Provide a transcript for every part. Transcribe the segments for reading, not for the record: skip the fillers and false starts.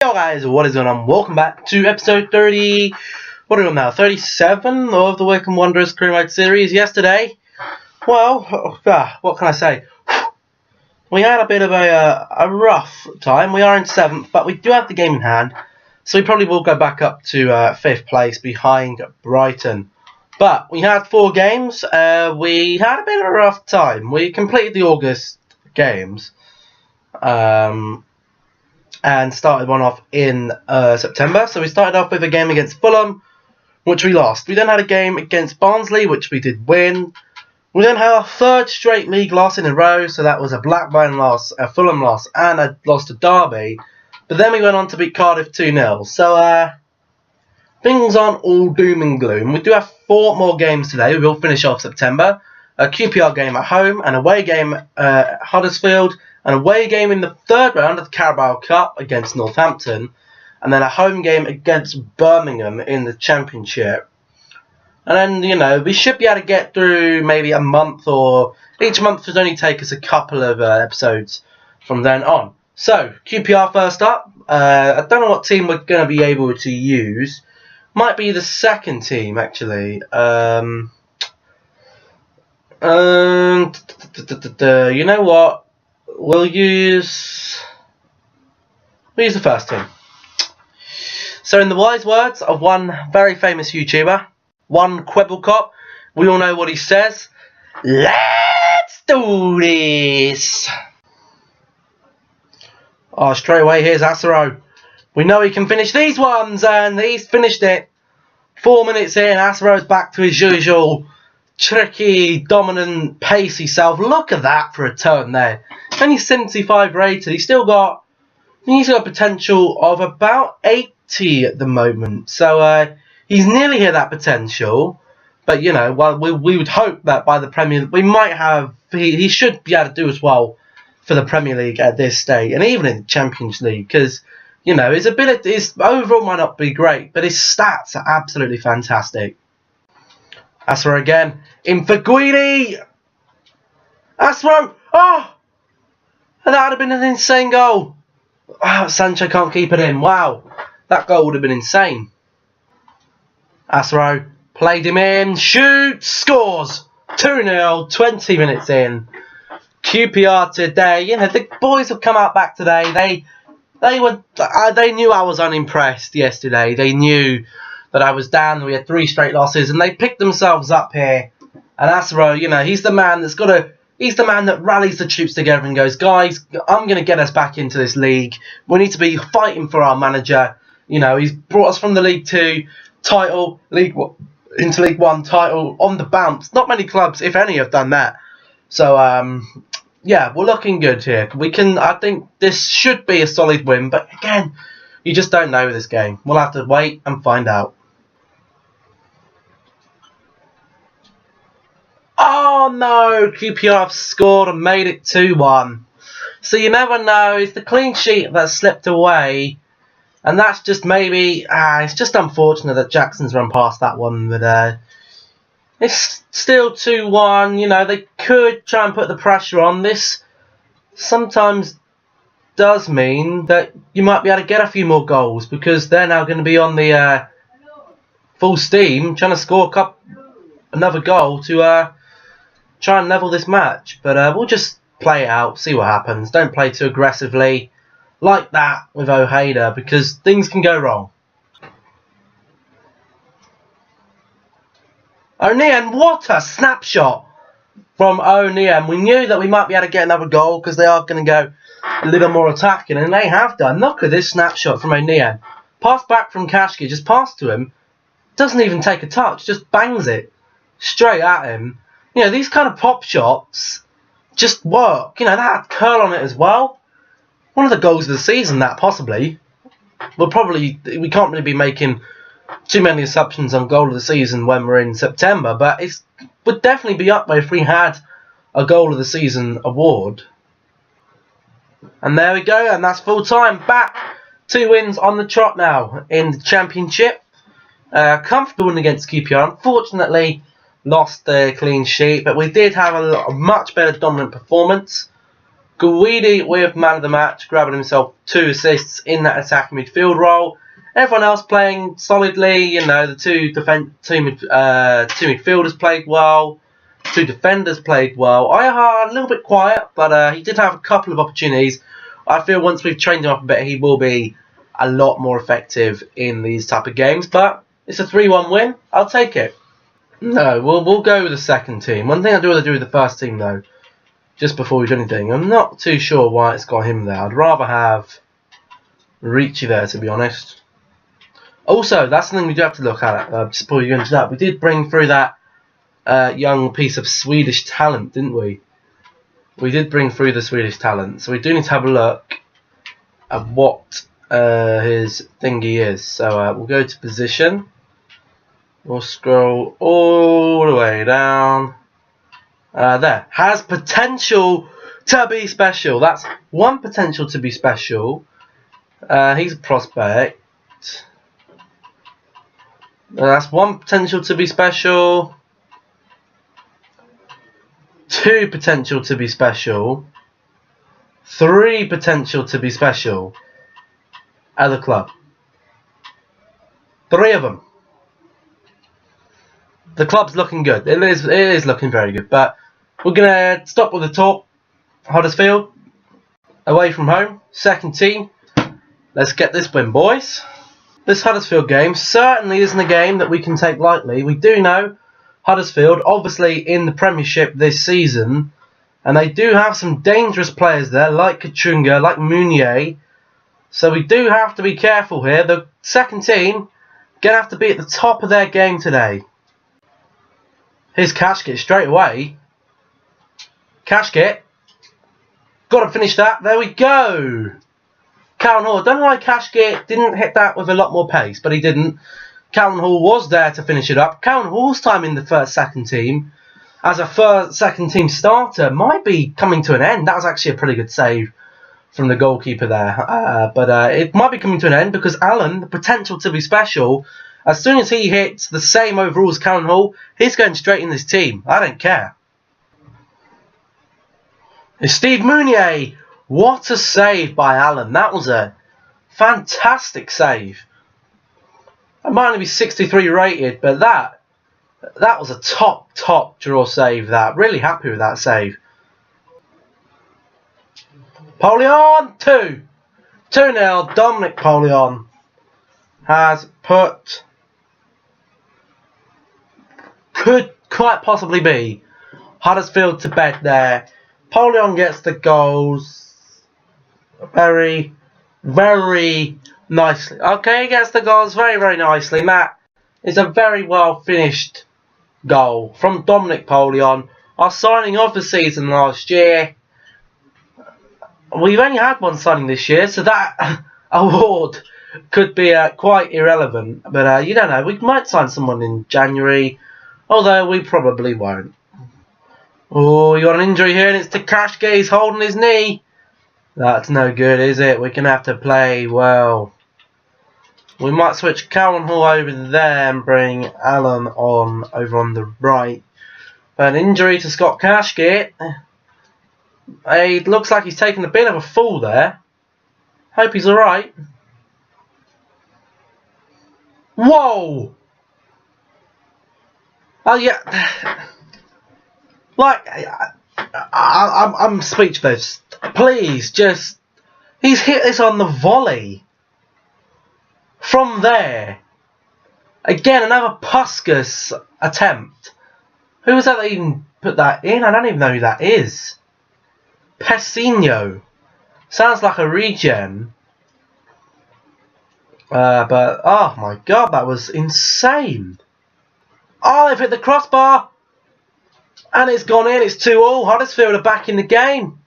Yo guys, what is going on? Welcome back to episode 30, what are we on now, 37 of the Wycombe Wanderers career mode series. Yesterday, well, what can I say? We had a bit of a rough time. We are in 7th, but we do have the game in hand, so we probably will go back up to 5th place behind Brighton. But we had 4 games. We had a bit of a rough time. We completed the August games. And started one off in September. So we started off with a game against Fulham, which we lost. We then had a game against Barnsley, which we did win. We then had our 3rd straight league loss in a row, so that was a Blackburn loss, a Fulham loss, and a loss to Derby. But then we went on to beat Cardiff 2-0. So things aren't all doom and gloom. We do have 4 more games today. We will finish off September. A QPR game at home, an away game at Huddersfield, an away game in the 3rd round of the Carabao Cup against Northampton, and then a home game against Birmingham in the Championship. And then, we should be able to get through maybe a month, or each month should only take us a couple of episodes from then on. So, QPR first up. I don't know what team we're going to be able to use. Might be the 2nd team, actually. You know what? We'll use the 1st team. So in the wise words of one very famous YouTuber, one Kwebblecop, we all know what he says. Let's do this! Oh, straight away here's Asaro. We know he can finish these ones, and he's finished it. 4 minutes in, Asaro's back to his usual tricky, dominant, pacey self. Look at that for a turn there. Only 75 rated. He's got a potential of about 80 at the moment. So he's nearly hit that potential. But we would hope that by the Premier League, we might have. He should be able to do as well for the Premier League at this stage, and even in the Champions League, because his overall might not be great, but his stats are absolutely fantastic. Asro again, in for Guidi! Asro! Oh! And that would have been an insane goal. Wow, Sancho can't keep it in. Wow, that goal would have been insane. Asro played him in, shoots, scores! 2-0, 20 minutes in. QPR today, the boys have come out back today. They knew I was unimpressed yesterday. They knew that I was down. We had 3 straight losses, and they picked themselves up here. And Asaro, he's the man he's the man that rallies the troops together and goes, guys, I'm going to get us back into this league. We need to be fighting for our manager. He's brought us from the League 2 title, into League 1 title on the bounce. Not many clubs, if any, have done that. So, yeah, we're looking good here. I think this should be a solid win, but again, you just don't know with this game. We'll have to wait and find out. Oh no, QPR have scored and made it 2-1. So you never know, it's the clean sheet that slipped away. And that's just maybe, it's just unfortunate that Jackson's run past that one. But it's still 2-1, they could try and put the pressure on. This sometimes does mean that you might be able to get a few more goals, because they're now going to be on the full steam, trying to score another goal to try and level this match. But we'll just play it out, see what happens. Don't play too aggressively like that with Ojeda, because things can go wrong. O'Neill, what a snapshot from O'Neill. We knew that we might be able to get another goal, because they are going to go a little more attacking, and they have done. Look at this snapshot from O'Neill. Pass back from Kashki, just pass to him. Doesn't even take a touch, just bangs it straight at him. These kind of pop shots just work. That had curl on it as well. One of the goals of the season, that possibly. We can't really be making too many assumptions on goal of the season when we're in September, but it would definitely be up there if we had a goal of the season award. And there we go, and that's full time. Back 2 wins on the trot now in the Championship. Comfortable win against QPR. Unfortunately, lost the clean sheet, but we did have a much better dominant performance. Guidi with man of the match, grabbing himself 2 assists in that attacking midfield role. Everyone else playing solidly. You know, the two midfielders played well. 2 defenders played well. Ayahar a little bit quiet, but he did have a couple of opportunities. I feel once we've trained him up a bit, he will be a lot more effective in these type of games. But it's a 3-1 win. I'll take it. No, we'll go with the second team. One thing I do want to do with the first team, though, just before we do anything, I'm not too sure why it's got him there. I'd rather have Ricci there, to be honest. Also, that's something we do have to look at. Just before you go into that, we did bring through that young piece of Swedish talent, didn't we? We did bring through the Swedish talent, so we do need to have a look at what his thingy is. So we'll go to position. We'll scroll all the way down. There. Has potential to be special. That's one potential to be special. He's a prospect. That's one potential to be special. 2 potential to be special. 3 potential to be special. At the club. 3 of them. The club's looking good. It is looking very good. But we're going to stop with the talk. Huddersfield. Away from home. Second team. Let's get this win, boys. This Huddersfield game certainly isn't a game that we can take lightly. We do know Huddersfield, obviously in the Premiership this season, and they do have some dangerous players there, like Kachunga, like Meunier. So we do have to be careful here. The second team going to have to be at the top of their game today. Here's Kashkit straight away. Kashkit. Got to finish that. There we go. Calvin Hall. I don't know why Kashkit didn't hit that with a lot more pace, but he didn't. Calvin Hall was there to finish it up. Calvin Hall's time in the second team as a second team starter might be coming to an end. That was actually a pretty good save from the goalkeeper there. But it might be coming to an end because Allen, the potential to be special, as soon as he hits the same overall as Calvin Hall, he's going straight in this team. I don't care. It's Steve Meunier. What a save by Allen. That was a fantastic save. I might only be 63 rated, but that was a top draw save. That really happy with that save. Polion 2-0. Dominic Polion has could quite possibly be Huddersfield to bed there. Polion gets the goals very nicely. Okay, he gets the goals very nicely. And that is a very well finished goal from Dominic Polion. Our signing of the season last year. We've only had one signing this year, so that award could be quite irrelevant. But you don't know. We might sign someone in January, although we probably won't. Oh, you got an injury here, and it's to Kashke. He's holding his knee. That's no good, is it? We're going to have to play well. We might switch Calvin Hall over there and bring Allen on over on the right. But an injury to Scott Kashke. It looks like he's taken a bit of a fall there. Hope he's alright. Whoa! Oh yeah. Like, I'm speechless. Please, just... He's hit this on the volley. From there. Again, another Puskas attempt. Who was that even put that in? I don't even know who that is. Pessinho. Sounds like a regen. But, oh my god, that was insane. Oh, they've hit the crossbar. And it's gone in. It's 2-2. Huddersfield are back in the game.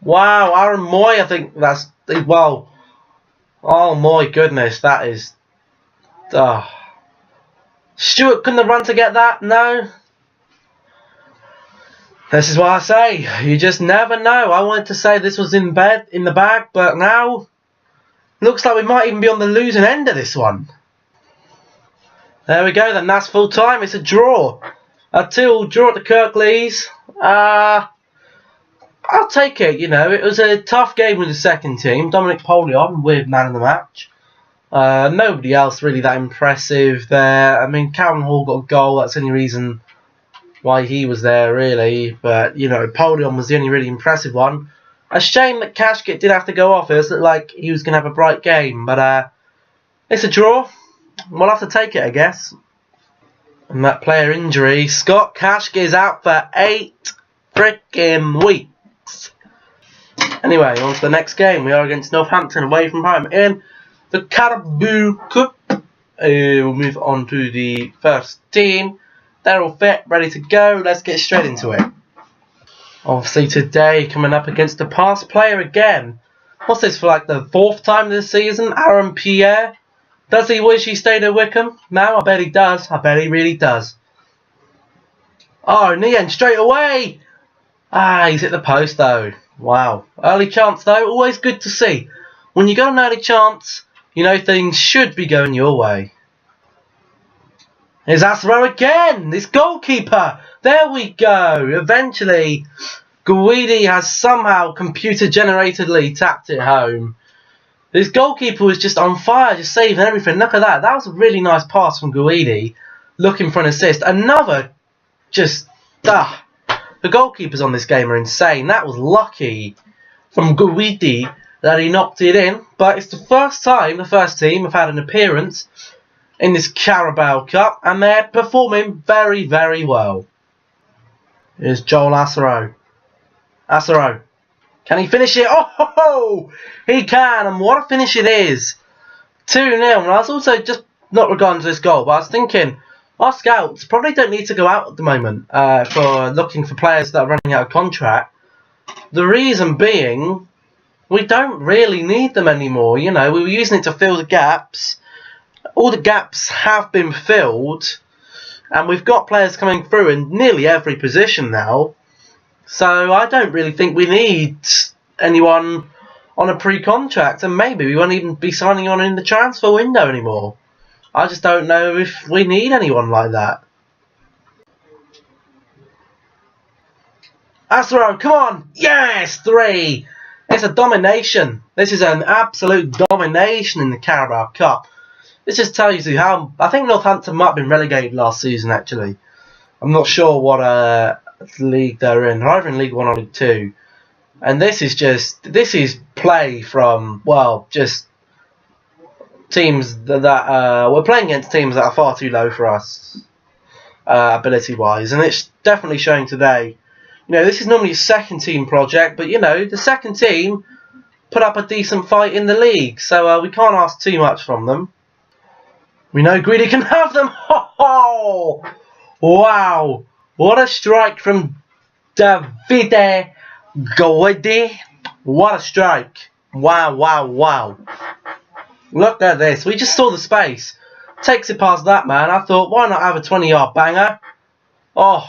Wow, Aaron Moy, I think that's... Well, oh my goodness, that is... Stewart couldn't have run to get that? No. This is what I say. You just never know. I wanted to say this was in the bag, but now... Looks like we might even be on the losing end of this one. There we go then, that's full time. It's a draw. A 2-2 draw at the Kirklees. I'll take it, you know. It was a tough game with the second team. Dominic Polion, weird man of the match. Nobody else really that impressive there. I mean, Karen Hall got a goal. That's the only reason why he was there, really. But, you know, Polion was the only really impressive one. A shame that Kashkit did have to go off. It looked like he was going to have a bright game. But it's a draw. We'll have to take it, I guess. And that player injury, Scott Kashkit is out for 8 freaking weeks. Anyway, on to the next game. We are against Northampton away from home in the Carabao Cup. We'll move on to the first team. They're all fit, ready to go. Let's get straight into it. Obviously today, coming up against a past player again. What's this, for like the 4th time this season? Aaron Pierre. Does he wish he stayed at Wycombe? No, I bet he does. I bet he really does. Oh, Nian straight away. He's hit the post though. Wow. Early chance though, always good to see. When you got an early chance, you know things should be going your way. Here's Asro again. This goalkeeper. There we go. Eventually, Guidi has somehow computer-generatedly tapped it home. This goalkeeper was just on fire, just saving everything. Look at that. That was a really nice pass from Guidi, looking for an assist. Another, the goalkeepers on this game are insane. That was lucky from Guidi that he knocked it in. But it's the first time the first team have had an appearance in this Carabao Cup, and they're performing very, very well. Here's Joel Asaro. Asaro. Can he finish it? Oh, he can, and what a finish it is. 2-0. And I was also just not regarding this goal, but I was thinking our scouts probably don't need to go out at the moment for looking for players that are running out of contract. The reason being, we don't really need them anymore. You know, we were using it to fill the gaps. All the gaps have been filled, and we've got players coming through in nearly every position now. So I don't really think we need anyone on a pre-contract, and maybe we won't even be signing on in the transfer window anymore. I just don't know if we need anyone like that. Asaro, come on! Yes! 3! It's a domination. This is an absolute domination in the Carabao Cup. This just tells you how... I think Northampton might have been relegated last season, actually. I'm not sure what league they're in. They're either in League 1 or League 2. And this is play from, well, just teams that we're playing against teams that are far too low for us, ability-wise. And it's definitely showing today. You know, this is normally a second team project, but, you know, the second team put up a decent fight in the league. So we can't ask too much from them. We know Greedy can have them. Oh, wow. What a strike from Davide Guidi. What a strike. Wow, wow, wow. Look at this. We just saw the space. Takes it past that man. I thought, why not have a 20-yard banger? Oh,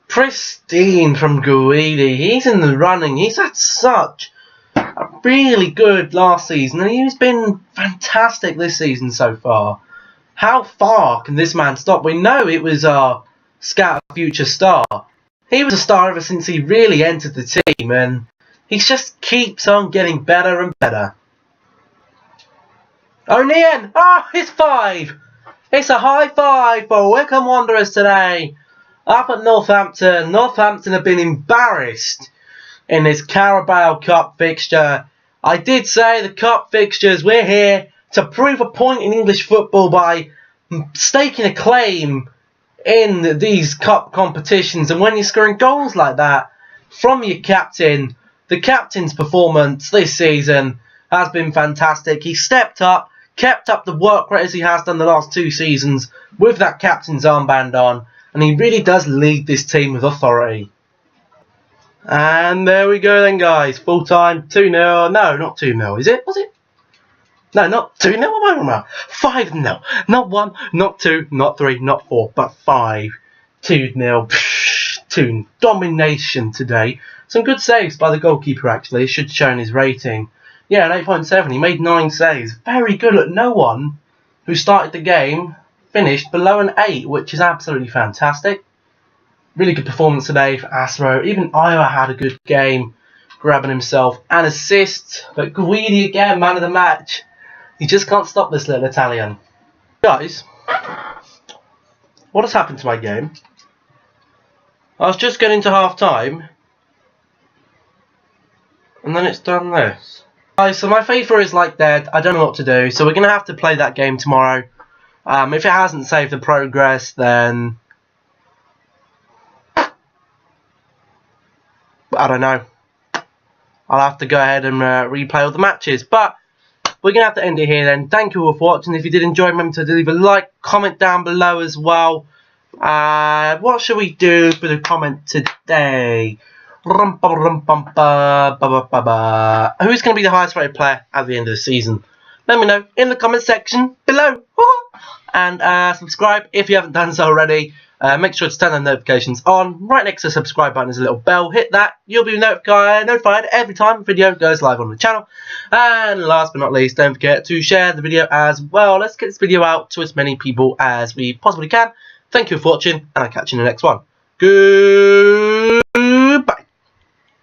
pristine from Guidi. He's in the running. He's had such a really good last season, and he's been fantastic this season so far. How far can this man stop? We know it was our scout future star. He was a star ever since he really entered the team, and he just keeps on getting better and better. O'Neill! Oh, it's 5! It's a high 5 for Wycombe Wanderers today. Up at Northampton. Northampton have been embarrassed in this Carabao Cup fixture. I did say the Cup fixtures, we're here to prove a point in English football by staking a claim in these cup competitions. And when you're scoring goals like that from your captain, the captain's performance this season has been fantastic. He stepped up, kept up the work rate as he has done the last 2 seasons with that captain's armband on, and he really does lead this team with authority. And there we go then, guys. Full time, 2-0. No, not 2-0, is it? Was it? No, not 2-0. What am I about? 5-0. Not 1, not 2, not 3, not 4, but 5. 2-0. 2 domination today. Some good saves by the goalkeeper, actually. It should show in his rating. Yeah, an 8.7. He made 9 saves. Very good. Look, no one who started the game finished below an 8, which is absolutely fantastic. Really good performance today for Asro. Even Iowa had a good game, grabbing himself an assist. But Guidi again, man of the match. He just can't stop this little Italian. Guys, what has happened to my game? I was just getting to half time, and then it's done this. Guys, so my FIFA is like dead. I don't know what to do, so we're going to have to play that game tomorrow. If it hasn't saved the progress, then I don't know. I'll have to go ahead and replay all the matches. But we're going to have to end it here then. Thank you all for watching. If you did enjoy, remember to leave a like, comment down below as well. What should we do for the comment today? Who's going to be the highest rated player at the end of the season? Let me know in the comment section below. And subscribe if you haven't done so already. Make sure to turn the notifications on. Right next to the subscribe button is a little bell. Hit that. You'll be notified every time a video goes live on the channel. And last but not least, don't forget to share the video as well. Let's get this video out to as many people as we possibly can. Thank you for watching, and I'll catch you in the next one. Good.